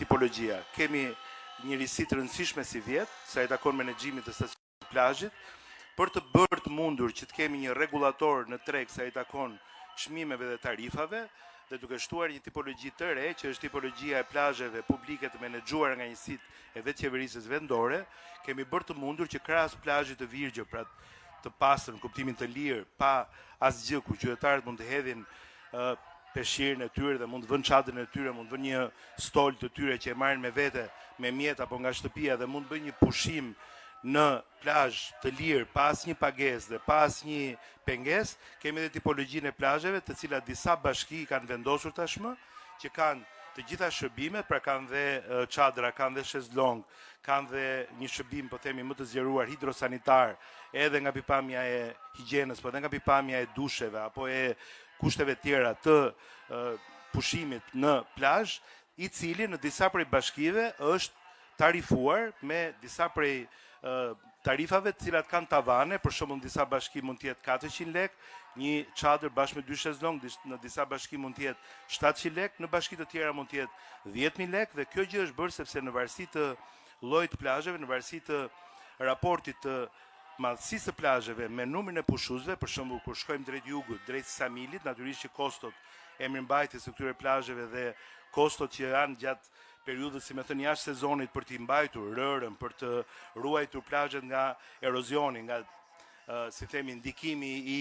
tipologjia. Kemi njërisi të rëndësishme si vjetë, sa i takon menaxhimit të stacionit plazhit, për të bërë të mundur që të kemi një regulator në treg sa i takon çmimeve dhe tarifave, dhe duke shtuar një tipologji të re, që është tipologjia e plazheve publike të menaxhuara nga njësitë e vetë qeverisës vendore, kemi bërë të mundur që krahas plazhit të Virgjë, pra të pastër në kuptimin të lirë, pa asgjë ku qytetarët mund të hedhin peshqirën e tyre dhe mund të vënë çadrën e tyre, mund të vënë një stol të tyre që e marrin me vete me mjet apo nga shtëpia dhe mund të bëjnë një pushim në plazh të lirë, pa asnjë pagesë dhe pa asnjë pengesë. Kemi edhe tipologjinë e plazheve, të cilat disa bashki kanë vendosur tashmë, që kanë të gjitha shërbimet, pra kanë dhe çadra, kanë dhe shezlong, kanë dhe një shërbim, po themi, më të zgjeruar hidrosanitar, edhe nga pikpamja e higjienës, po edhe nga pikpamja e dusheve apo e kushteve tjera të pushimit në plazh, i cili në disa prej bashkive është tarifuar me disa prej tarifave të cilat kanë tavane, për shembull në disa bashki mund të jetë 400 lek, një çadër bashkë me 2 shezlong, në disa bashki mund të jetë 700 lek, në bashki të tjera mund të jetë 10.000 lek, dhe kjo gjë është bërë sepse në varësi të llojit të plazheve, në varësi të raportit të madhësisë të plazheve me numrin e pushuesve, për shembull kur shkojmë drejt jugut, drejt Samilit, natyrisht që kostot e mirëmbajtjes së këtyre plazheve dhe kostot që janë gjatë periudhës, si me thënë, jashtë sezonit për t'i mbajtur rërën, për të ruajtur plazhet nga erozioni, nga si themi ndikimi i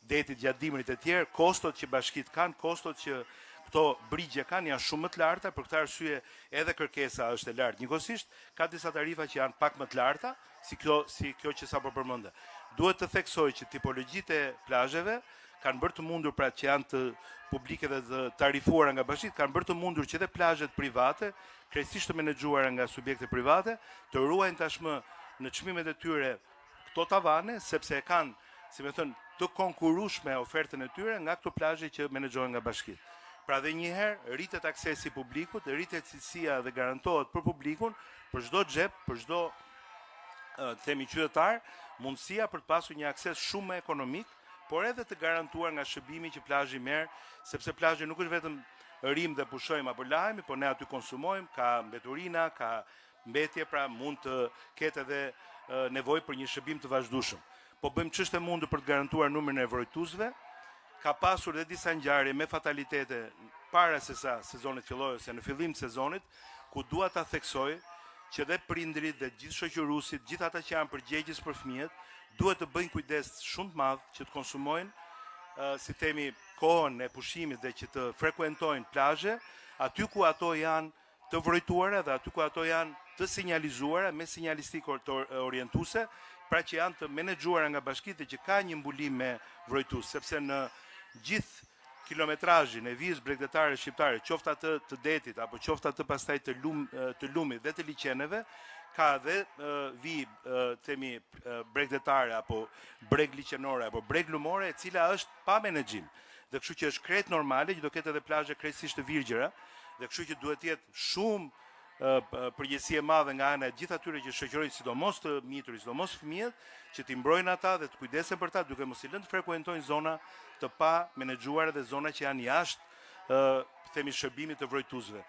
detit gjatë dimrit e tjerë, kostot që bashkit kanë, kostot që këto brigje kanë janë shumë më të larta, për këtë arsye edhe kërkesa është e lartë. Njëkohësisht ka disa tarifa që janë pak më të larta, si kjo që sapo përmendë. Duhet të theksoj që tipologjitë e plazheve kanë bërë të mundur, pra që janë të publike dhe të tarifuara nga bashkitë, kanë bërë të mundur që edhe plazhet private, krejtësisht të menaxhuara nga subjekte private, të ruajnë tashmë në çmimet e tyre këto tavane, sepse e kanë, si me thënë, të konkurrueshme ofertën e tyre nga këto plazhe që menaxhohen nga bashkitë. Pra dhe njëherë rritet aksesi publikut, rritet cilësia dhe garantohet për publikun, për çdo xhep, për çdo themi qytetar, mundësia për të pasur një akses shumë më ekonomik, por edhe të garantuar nga shërbimi që plazhi merr, sepse plazhi nuk është vetëm rim dhe pushojmë apo lahemi, por ne aty konsumojmë, ka mbeturina, ka mbetje, pra mund të ketë edhe nevojë për një shërbim të vazhdueshëm. Po bëjmë ç'është e mundur për të garantuar numrin e vrojtuesve. Ka pasur edhe disa ngjarje me fatalitete para se sa sezoni të fillojë ose në fillim të sezonit, ku dua ta theksoj që dhe prindrit dhe gjithë shoqëruesit, gjithë ata që janë përgjegjës për fëmijët, duhet të bëjnë kujdes shumë të madh që të konsumojnë, si themi, kohën e pushimit dhe që të frekuentojnë plazhe, aty ku ato janë të vrojtuara dhe aty ku ato janë të sinjalizuara me sinjalistikë orientuese, pra që janë të menaxhuara nga bashkitë që ka një mbulim me vrojtues, sepse në gjithë kilometrazhin e vijës bregdetare shqiptare, qoftë atë të detit apo qoftë atë pastaj të lumit dhe të liçeneve, ka dhe themi bregdetare apo breg liçenore apo breg lumore, e cila është pa menaxhim. Dhe kështu që është krejt normale që do ketë edhe plazhe krejtësisht të virgjëra, dhe kështu që duhet të jetë shumë përgjegjësi e madhe nga ana e gjithë atyre që shoqërojnë sidomos të miturit, sidomos fëmijët, që t'i mbrojnë ata dhe të kujdesen për ta, duke mos i lënë të frekuentojnë zona të pa menaxhuara dhe zona që janë jashtë themi shërbimit të vrojtuesve.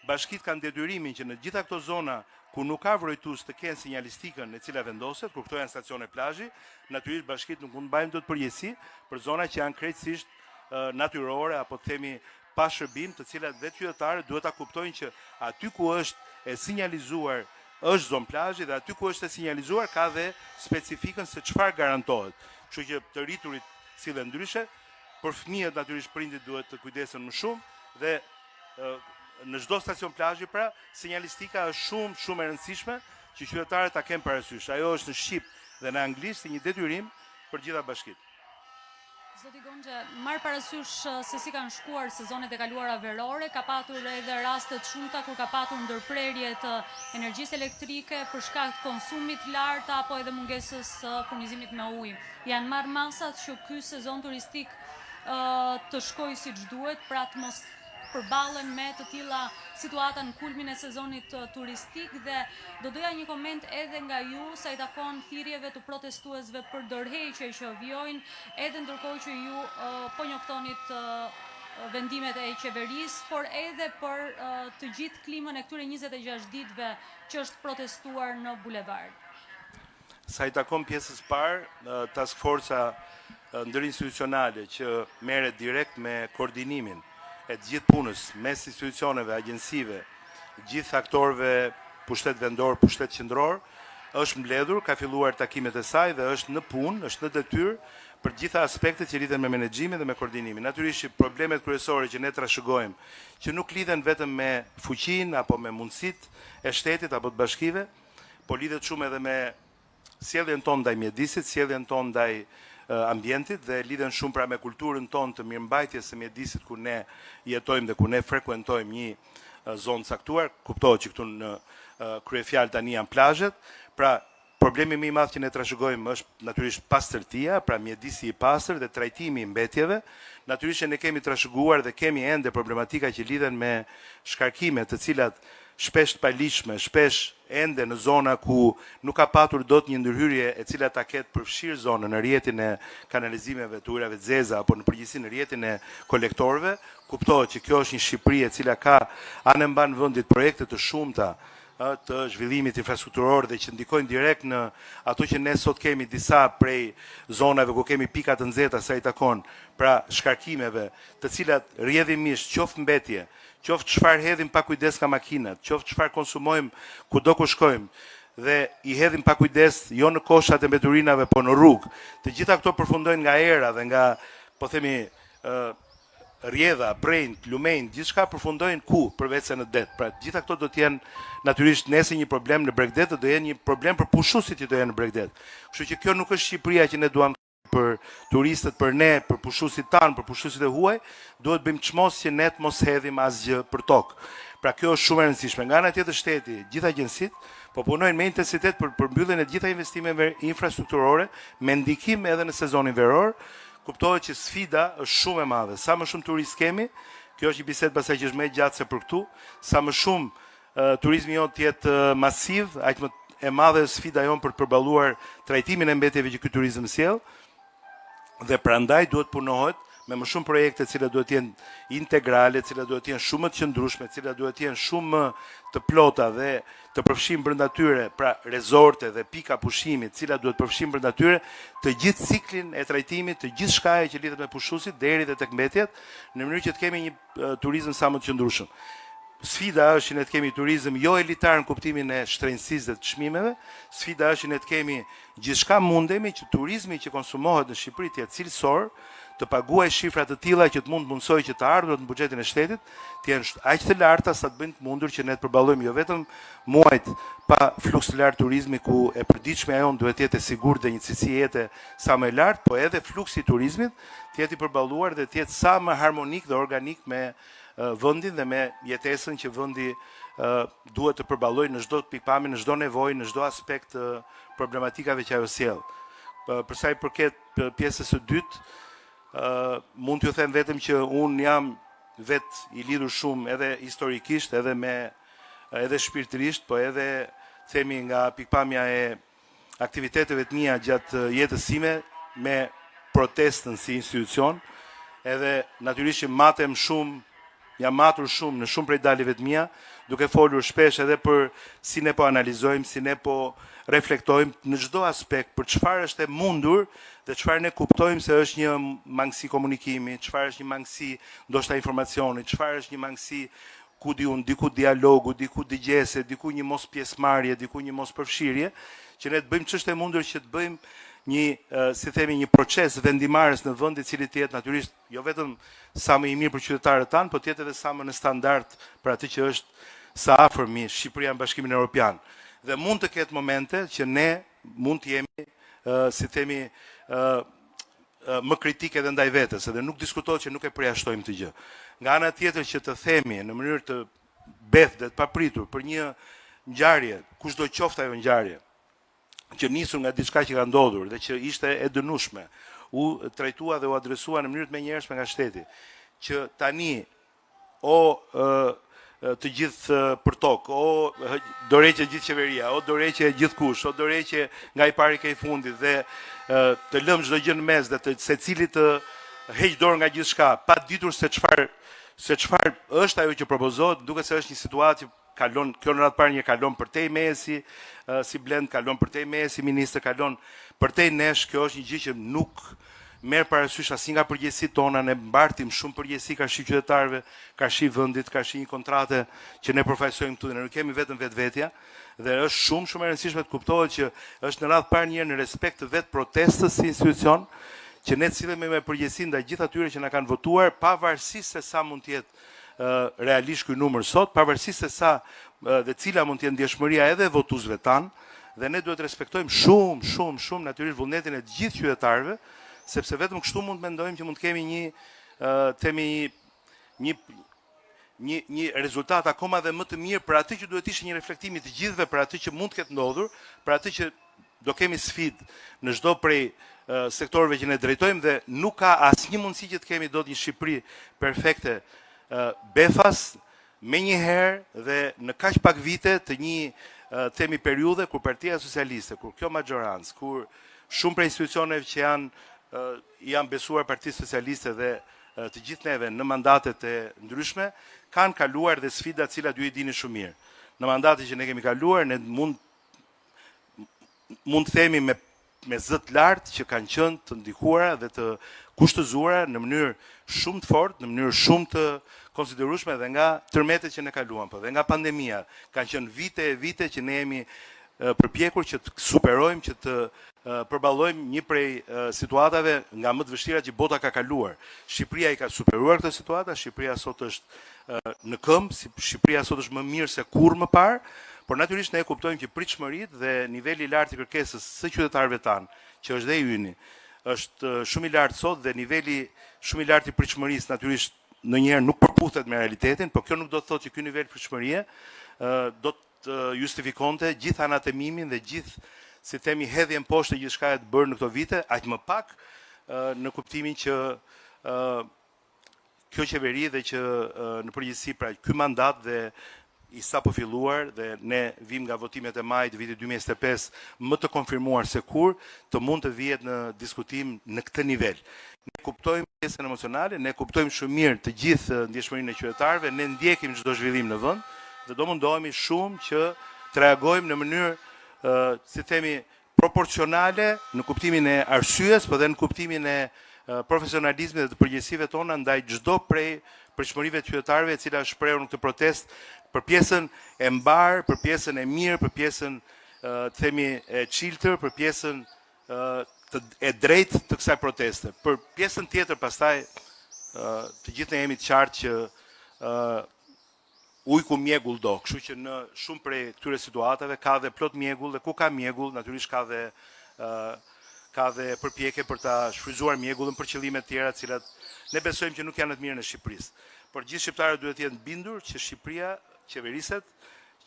Bashkitë kanë detyrimin që në gjitha këto zona ku nuk ka vrojtues të kenë sinjalistikën e cila vendoset, kur këto janë stacione plazhi, natyrisht bashkitë nuk mund të mbajnë dot përgjegjësi për zona që janë krejtësisht natyrore apo themi pa shërbim, të cilat vetë qytetarët duhet ta kuptojnë që aty ku është e sinjalizuar është zonë plazhi dhe aty ku është e sinjalizuar ka dhe specifikën se çfarë garantohet. Kështu që të rriturit sillen ndryshe, për fëmijët natyrisht prindit duhet të kujdesen më shumë dhe në çdo stacion plazhi pra sinjalistika është shumë e rëndësishme që qytetarët ta kenë parasysh. Ajo është në shqip dhe në anglisht si një detyrim për gjitha bashkitë. Zoti Gonxha, marr parasysh se si kanë shkuar sezonet e kaluara verore, ka patur edhe raste të shumta kur ka patur ndërprerje të energjisë elektrike për shkak të konsumit të lartë apo edhe mungesës furnizimit me ujë. Janë marrë masat që ky sezon turistik të shkojë siç duhet, pra të mos përballen me të tilla situata në kulmin e sezonit turistik, dhe do doja një koment edhe nga ju sa i takon thirrjeve të protestuesve për dorëheqje që vijojnë, edhe ndërkohë që ju po njoftonit vendimet e qeverisë, por edhe për të gjithë klimën e këtyre 26 ditëve që është protestuar në bulevard. Sa i takon pjesës parë, task forca ndërinstitucionale që merret direkt me koordinimin e të gjithë punës mes institucioneve, agjensive, gjithë aktorëve, pushtet vendor, pushtet qendror, është mbledhur, ka filluar takimet e saj dhe është në punë, është në detyrë për gjitha aspektet që lidhen me menaxhimin dhe me koordinimin. Natyrisht problemet kryesore që ne trashëgojmë, që nuk lidhen vetëm me fuqinë apo me mundësitë e shtetit apo të bashkive, po lidhet shumë edhe me sjelljen tonë ndaj mjedisit, sjelljen tonë ndaj ambientit dhe lidhen shumë pra me kulturën tonë të mirëmbajtjes së mjedisit ku ne jetojmë dhe ku ne frekuentojmë një zonë caktuar. Kuptohet që këtu në kryefjalë tani janë plazhet. Pra problemi më i madh që ne trashëgojmë është natyrisht pastërtia, pra mjedisi i pastër dhe trajtimi i mbetjeve. Natyrisht ne kemi trashëguar dhe kemi ende problematika që lidhen me shkarkime të cilat shpesh të paligjshme, shpesh ende në zona ku nuk ka patur dot një ndërhyrje e cila ta ketë përfshirë zonën në rrjetin e kanalizimeve të ujrave të zeza apo në përgjithësi në rrjetin e kolektorëve. Kuptohet që kjo është një Shqipëri e cila ka anë mban vendit projekte të shumta të zhvillimit infrastrukturor dhe që ndikojnë direkt në ato që ne sot kemi disa prej zonave ku kemi pika të nxehta sa i takon, pra shkarkimeve, të cilat rrjedhimisht qoftë mbetje, qoftë çfarë hedhim pa kujdes ka makinat, qoftë çfarë konsumojmë kudo ku shkojmë dhe i hedhim pa kujdes jo në koshat e mbeturinave po në rrugë. Të gjitha këto përfundojnë nga era dhe nga, po themi, rrjedha, brejnë, lumejnë, gjithçka përfundojnë ku përveç se në det. Pra gjitha këto do të jenë natyrisht nesër një problem në Bregdet, do jenë një problem për pushuesit që do jenë në Bregdet. Kështu që kjo nuk është Shqipëria që ne duam për turistët, për ne, për pushuesit tanë, për pushuesit e huaj, duhet bëjmë çmos që ne të mos hedhim asgjë për tokë. Pra kjo është shumë e rëndësishme. Nga ana tjetër shteti, gjithë agjencitë po punojnë me intensitet për përmbylljen e gjitha investimeve infrastrukturore me ndikim edhe në sezonin veror. Kuptohet që sfida është shumë e madhe. Sa më shumë turist kemi, kjo është një bisedë pastaj që është më e gjatë se për këtu, sa më shumë turizmi jon të jetë masiv, aq më e madhe sfida jon për të përballuar trajtimin e mbetjeve që ky turizëm sjell. Dhe prandaj duhet punohet me më shumë projekte, cilat duhet të jenë integrale, cilat duhet të jenë shumë më të qëndrueshme, cilat duhet të jenë shumë më të plota dhe të përfshijnë brenda tyre, pra rezorte dhe pika pushimi, të cilat duhet përfshijnë brenda tyre të gjithë ciklin e trajtimit, të gjithë shkaje që lidhet me pushuesit deri dhe tek mbetjet, në mënyrë që të kemi një turizëm sa më të qëndrueshëm. Sfida është që ne të kemi turizëm jo elitar në kuptimin e shtrenjtësisë dhe të çmimeve, sfida është që ne të kemi gjithçka mundemi që turizmi që konsumohet në Shqipëri të jetë cilësor, të paguaj shifra të tilla që të mund mundsoj që të ardhurat në buxhetin e shtetit të jenë aq të larta sa të bëjnë të mundur që ne të përballojmë jo vetëm muajt pa fluks të lartë turizmi ku e përditshme ajo duhet të jetë e sigurt dhe një cilësi jete sa më e lartë, po edhe fluksi i turizmit të jetë i përballuar dhe të jetë sa më harmonik dhe organik me vendin dhe me jetesën që vendi duhet të përballojë në çdo pikpamje, në çdo nevojë, në çdo aspekt të problematikave që ajo sjell. Për sa i përket pjesës së dytë, mund t'ju them vetëm që unë jam vetë i lidhur shumë edhe historikisht, edhe shpirtërisht, po edhe themi nga pikpamja e aktiviteteve të mia gjatë jetës sime me protestën si institucion, edhe natyrisht që matem shumë, jam matur shumë në shumë prej daljeve të mia, duke folur shpesh edhe për si ne po analizojmë, si ne po reflektojmë në çdo aspekt për çfarë është e mundur dhe çfarë ne kuptojmë se është një mangësi komunikimi, çfarë është një mangësi ndoshta informacioni, çfarë është një mangësi ku diku dialogu, diku dëgjese, diku një mos pjesëmarrje, diku një mos përfshirje, që ne të bëjmë ç'është e mundur që të bëjmë një, si themi, një proces vendimarrës në vend i cili të jetë natyrisht jo vetëm sa më i mirë për qytetarët tanë, po të jetë edhe sa më në standard për atë që është sa afërmi Shqipëria në Bashkimin Evropian. Dhe mund të ketë momente që ne mund të jemi, si themi, më kritike edhe ndaj vetes, edhe nuk diskutohet që nuk e përjashtojmë të gjë. Nga ana tjetër që të themi në mënyrë të beth dhe të papritur për një ngjarje, kushdo qoftë ajo ngjarje, që nisur nga diçka që ka ndodhur dhe që ishte e dënueshme, u trajtua dhe u adresua në mënyrë të menjëhershme nga shteti, që tani të gjithë për tokë, o dorëheqje gjithë qeveria, o dorëheqje gjithkush, o dorëheqje nga i pari ke i fundit dhe të lëmë çdo gjë në mes dhe të secilit të heq dorë nga gjithçka, pa ditur se çfarë është ajo që propozohet, duke se është një situatë që kalon, kjo në radhë parë një kalon përtej mesi, si Blend kalon përtej mesi, ministër kalon përtej nesh, kjo është një gjë që nuk merr parasysh asnjë nga përgjegjësitë tona, ne mbartim shumë përgjegjësi karshi qytetarëve, karshi vendit, karshi një kontrate që ne përfaqësojmë këtu, ne nuk kemi vetëm vetvetja, dhe është shumë e rëndësishme të kuptohet që është në radhë parë një në respekt të vetë protestës si institucion, që ne cilemi me përgjegjësi ndaj gjithë atyre që na kanë votuar, pavarësisht se sa mund të jetë realisht ky numër sot, pavarësisht se sa dhe cila mund të jetë ndjeshmëria edhe e votuesve tanë, dhe ne duhet respektojmë shumë natyrisht vullnetin e të gjithë qytetarëve, sepse vetëm kështu mund të mendojmë që mund të kemi një rezultat akoma dhe më të mirë për atë që duhet ishte një reflektimi të gjithëve për atë që mund të ketë ndodhur, për atë që do kemi sfidë në çdo prej sektorëve që ne drejtojmë dhe nuk ka asnjë mundësi që të kemi dot një Shqipëri perfekte, befas, menjëherë dhe në kaq pak vite të një themi periudhe kur Partia Socialiste, kur kjo majorancë, kur shumë prej institucioneve që janë besuar Partisë Socialiste dhe të gjithë neve në mandatet e ndryshme, kanë kaluar dhe sfida të cilat ju i dini shumë mirë. Në mandatet që ne kemi kaluar, ne mund të themi me zë të lartë që kanë qenë të ndikuara dhe të kushtëzuara në mënyrë shumë të fortë, në mënyrë shumë të konsiderueshme dhe nga tërmetet që ne kaluam, po dhe nga pandemia. Kanë qenë vite që ne jemi përpjekur që të superojmë, që të përballojmë një prej situatave nga më të vështira që bota ka kaluar. Shqipëria i ka superuar këtë situatë, Shqipëria sot është në këmbë, Shqipëria sot është më mirë se kurrë më parë, por natyrisht ne kuptojmë që pritshmëritë dhe niveli i lartë i kërkesës së qytetarëve tanë, që është dhe i yni, është shumë i lartë sot dhe niveli shumë i lartë i pritshmërisë natyrisht ndonjëherë nuk përputhet me realitetin, por kjo nuk do të thotë që ky nivel pritshmërie do të justifikonte gjithë anatemimin dhe gjithë, si themi, hedhjen poshtë gjithçka e të bërë në këto vite, aq më pak në kuptimin që kjo qeveri dhe që në përgjithësi pra ky mandat dhe i sapo filluar dhe ne vim nga votimet e majit vitit 2025 më të konfirmuar se kur të mund të vihet në diskutim në këtë nivel. Ne kuptojmë pjesën emocionale, ne kuptojmë shumë mirë të gjithë ndjeshmërinë e qytetarëve, ne ndjekim çdo zhvillim në vend dhe do mundohemi shumë që të reagojmë në mënyrë si themi proporcionale në kuptimin e arsyes, por dhe në kuptimin e profesionalizmit dhe të përgjegjësive tona ndaj çdo prej pritshmërive të qytetarëve e cila është shprehur në këtë protestë për pjesën e mbar, për pjesën e mirë, për pjesën themi e çiltër, për pjesën e drejtë të kësaj proteste. Për pjesën tjetër pastaj të gjithë ne jemi të qartë që ujë ku mjegull do, kështu që në shumë prej këtyre situatave ka dhe plot mjegull dhe ku ka mjegull, natyrisht ka dhe përpjekje për ta shfrytzuar mjegullin për qëllime të tjera, të cilat ne besojmë që nuk janë të mirë në Shqipërisë. Por gjithë shqiptarët duhet të jenë bindur që Shqipëria qeveriset,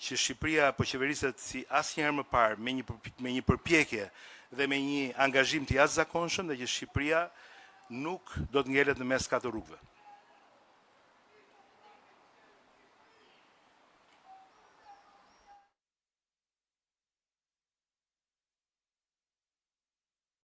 që Shqipëria po qeveriset si asnjëherë më parë me një përpjekje dhe me një angazhim të jashtëzakonshëm dhe që Shqipëria nuk do të ngelet në mes katër rrugëve.